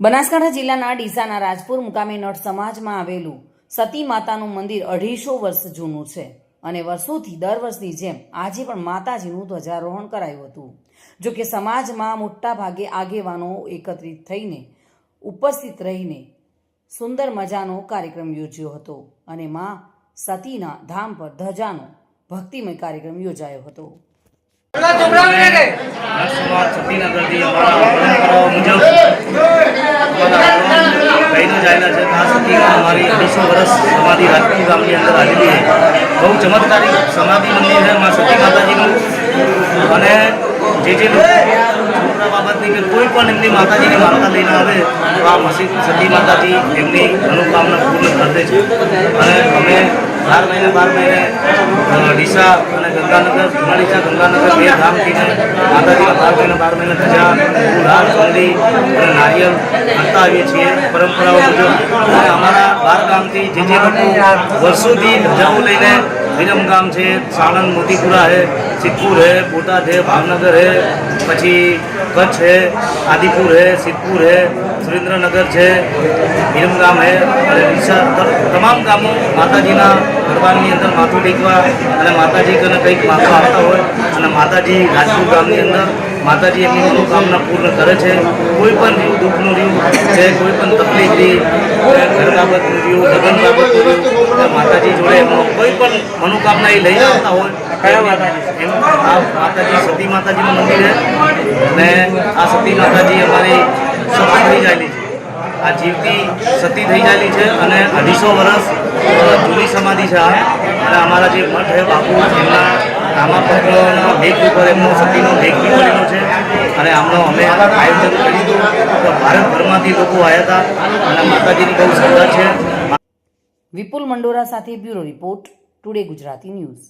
બનાસકાંઠા જિલ્લાના ડીસાના રાજપુર મુકામે નટ સમાજમાં આવેલું સતી માતાનું મંદિર 250 વર્ષ જૂનું છે અને વર્ષોથી દર વર્ષની જેમ આજે પણ માતાજીનું ધ્વજારોહણ કરાયું હતું। જો કે સમાજમાં મોટા ભાગે આગેવાનો એકત્રિત થઈને ઉપસ્થિત રહીને સુંદર મજાનો કાર્યક્રમ યોજ્યો હતો અને માં સતીના ધામ પર ધજાનો ભક્તિમય કાર્યક્રમ યોજાયો હતો। સતીનગરથી અમારા પરંપરાઓ મુજબ કહીને જાયેલા છે આ સતીમાં અમારી 250 વર્ષ સમાધિ રાજપુર ગામની અંદર આવેલી છે। બહુ ચમત્કારિક સમાધિ મંદિર છે મા સતી માતાજીનું। અને જે છોકરા બાબતની કે કોઈ પણ એમની માતાજીની માનતા લઈને આવે તો આ સતી માતાજી એમની મનોકામના પૂર્ણ કરી દે છે। અને અમે 12 મહિને ડીસા અને ગંગાનગર ડીસા ગંગાનગર બે ધામથી માતાજીના 12 મહિને ધજા ફૂલહાર ચોંડી અને નારિયેલ કરતા આવીએ છીએ પરંપરાઓ મુજબ। અને અમારા 12 ગામથી જે લોકો વર્ષોથી ધજાઓ લઈને વિરમગામ છે, સાણંદ મોતીપુરા है, सिद्धपुर है, बोटाद है, भावनगर है, પછી કચ્છ है, आदिपुर है, सिद्धपुर है, सुरेंद्रनगर है, विरमगाम है અને ડીસા તમામ ગામો માતાજીના દરબારની અંદર માથું ટેકવા અને માતાજી કને કંઈક માથું આવતા હોય અને માતાજી રાજપુર ગામની અંદર માતાજી એમની મનોકામના પૂર્ણ કરે છે। કોઈ પણ રહ્યું દુઃખનું રહ્યું છે, કોઈ પણ તકલીફ રહી, ઘર બાબતનું રહ્યું, લગ્ન બાબતનું રહ્યું, માતાજી જોડે એમનો કોઈ પણ મનોકામના એ લઈને આવતા હોય કયા માતાજી એમ આ માતાજી સતી માતાજીનું મંદિર છે। અને આ સતી માતાજી અમારી સતી થઈ જાયેલી છે, આ જીવતી સતી થઈ જાયેલી છે અને 250 વર્ષ જૂની સમાધિ છે આ। અને અમારા જે મઠ છે બાપુ એમના રામાપત્રના લેખ ઉપર એમનો સતીનો લેખ બી પડેલો છે। અને આમનો અમે આયોજન કર્યું હતું તો ભારતભરમાંથી લોકો આવ્યા હતા અને માતાજીની બહુ શ્રદ્ધા છે। વિપુલ મંડોરા સાથે bureau report, today Gujarati news.